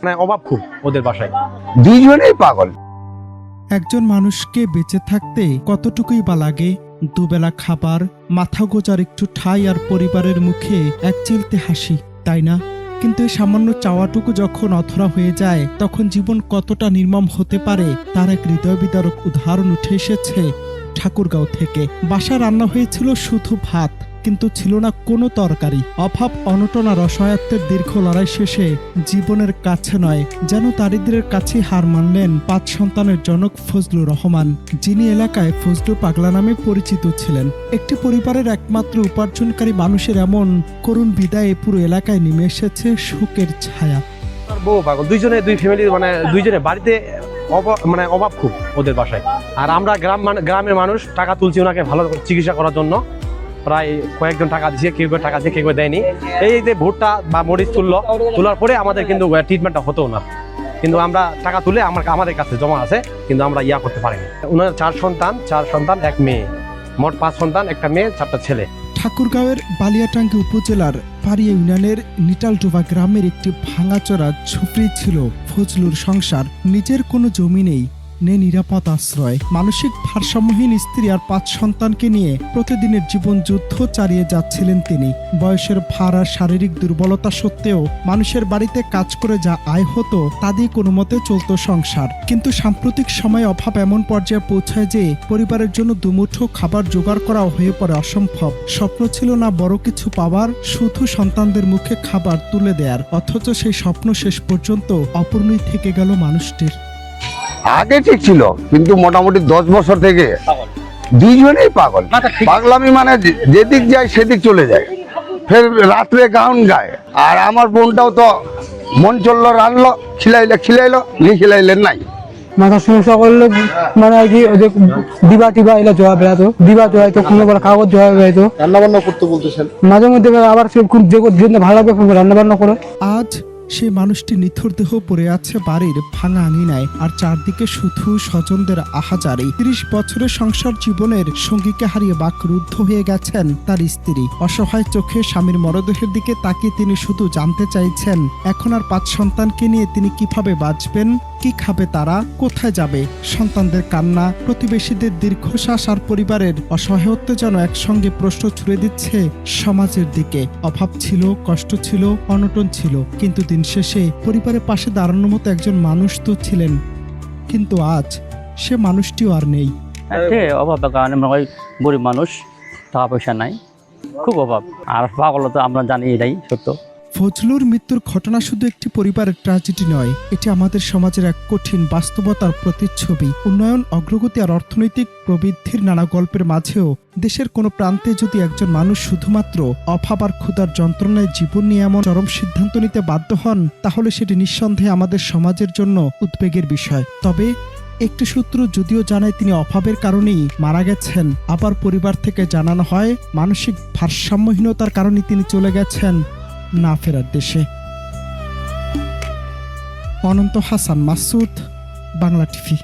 মানে অভাব খুব ওদের বাসায়। দুইজনেই পাগল। একজন মানুষকে বেঁচে থাকতে কতটুকুই বা লাগে? দুবেলা খাবার, মাথা গোজার একটু ঠাঁই আর পরিবারের মুখে এক চিলতে হাসি, তাই না? কিন্তু এই সামান্য চাওয়াটুকু যখন অধরা হয়ে যায়, তখন জীবন কতটা নির্মম হতে পারে তার এক হৃদয় বিদারক উদাহরণ উঠে এসেছে ঠাকুরগাঁও থেকে। বাসা রান্না হয়েছিল শুধু ভাত, কিন্তু ছিল না কোনো তরকারি। অভাব, অনটন আর অসহায়ত্বের দীর্ঘ লড়াই শেষে জীবনের কাছে নয়, যেন দারিদ্র্যের কাছে হার মানলেন 5 সন্তানের জনক ফজলুর রহমান, যিনি এলাকায় ফজলু পাগলা নামে পরিচিত ছিলেন। একটি পরিবারের একমাত্র উপার্জনকারী মানুষের এমন করুণ বিদায়ে পুরো এলাকায় নেমে এসেছে শোকের ছায়া। বউ পাগল, দুই ফ্যামিলি, মানে দুইজনে বাড়িতে মানে অভাব খুব ওদের বাসায়। আর আমরা গ্রামের মানুষ টাকা তুলছি ওনাকে ভালো চিকিৎসা করার জন্য। প্রায় কয়েকজন টাকা দিয়েছে, কেউ টাকা দিয়ে কেউ দেয়নি। এই যে ভুট্টা বা মরিচ তোলার পরে আমাদের কিন্তু ট্রিটমেন্টটা হতো না, কিন্তু আমরা টাকা তুলে আমাদের কাছে জমা আছে, কিন্তু আমরা করতে পারিনি। ওনার 4 সন্তান 1 মেয়ে, মোট 5 সন্তান, 1টা মেয়ে, 4টা ছেলে। ঠাকুরগাঁওয়ের বালিয়াটাঙ্গি উপজেলার পাড়িয়া ইউনিয়নের নিটালডোবা গ্রামের একটি ভাঙাচোরা ঝুপড়ি ছিল ফজলুর সংসার। নিজের কোনো জমি নেই, নিরাপদ আশ্রয়। মানসিক ভারসাম্যহীন স্ত্রী আর 5 সন্তানকে নিয়ে প্রতিদিনের জীবন যুদ্ধ চালিয়ে যাচ্ছিলেন তিনি। বয়সের ভার আর শারীরিক দুর্বলতা সত্ত্বেও মানুষের বাড়িতে কাজ করে যা আয় হতো তা দিয়ে কোনো মতে চলত সংসার। কিন্তু সাম্প্রতিক সময়ে অভাব এমন পর্যায়ে পৌঁছায় যে পরিবারের জন্য দুমুঠো খাবার জোগাড় করাও হয়ে পড়ে অসম্ভব। স্বপ্ন ছিল না বড় কিছু পাওয়ার, শুধু সন্তানদের মুখে খাবার তুলে দেয়ার। অথচ সেই স্বপ্ন শেষ পর্যন্ত অপূর্ণই থেকে গেল মানুষটির। আগে ঠিক ছিল, কিন্তু মোটামুটি 10 বছর থেকে দুইজনেই পাগল। পাগলামি মানে যেদিক যায় সেদিক চলে যায়, ফের রাত্রে গান গায়। আর আমার বোনটাও তো মন চললো, রানলো, খিলাইলো, নি খিলাইলেন নাই। মাথার সমস্যা করলে মানে আর কি দিবা টিবা এলা জবাব বেড়াতো, দিবা জবাইতো, কোনো কাগজ জবাব বেড়াইতো। রান্না বান্না করতে বলতেছেন? মাঝে মধ্যে আবার যে ভালো লাগবে রান্না বান্না করে। আজ সেই মানুষটি নিথর দেহ পড়ে আছে বাড়ির ভাঙা আঙিনায়, আর চারদিকে শুধু স্বজনদের আহাজারি। 30 বছরের সংসার জীবনের সঙ্গীকে হারিয়ে বাকরুদ্ধ হয়ে গেছেন তার স্ত্রী। অসহায় চোখে স্বামীর মরদেহের দিকে তাকিয়ে তিনি শুধু জানতে চাইছেন, এখন আর 5 সন্তানকে নিয়ে তিনি কিভাবে বাঁচবেন, কি খাবে তারা, কোথায় যাবে। সন্তানদের কান্না, প্রতিবেশীদের দীর্ঘশ্বাস আর পরিবারের অসহায়ত্ব যেন একসঙ্গে প্রশ্ন ছুড়ে দিচ্ছে সমাজের দিকে। অভাব ছিল, কষ্ট ছিল, অনটন ছিল, কিন্তু দিন শেষে পরিবারের পাশে দাঁড়ানোর মতো একজন মানুষ তো ছিলেন। কিন্তু আজ সে মানুষটিও আর নেই। অভাবের কারণে গরিব মানুষ, টাকা পয়সা নাই, খুব অভাব। আর পাগল তো আমরা জানি, এটাই সত্য। ফজলুর মৃত্যুর ঘটনা শুধু একটি পরিবারের ট্র্যাজেডি নয়, এটি আমাদের সমাজের এক কঠিন বাস্তবতার প্রতিচ্ছবি। উন্নয়ন, অগ্রগতি আর অর্থনৈতিক প্রবৃদ্ধির নানা গল্পের মাঝেও দেশের কোনো প্রান্তে যদি একজন মানুষ শুধুমাত্র অভাব আর ক্ষুধার যন্ত্রণায় জীবন নিয়ে এমন চরম সিদ্ধান্ত নিতে বাধ্য হন, তাহলে সেটি নিঃসন্দেহে আমাদের সমাজের জন্য উদ্বেগের বিষয়। তবে একটি সূত্র যদিও জানায় তিনি অভাবের কারণেই মারা গেছেন, আবার পরিবার থেকে জানানো হয় মানসিক ভারসাম্যহীনতার কারণে তিনি চলে গেছেন না ফেরার দেশে। অনন্ত হাসান মাসুদ, বাংলা টিভি।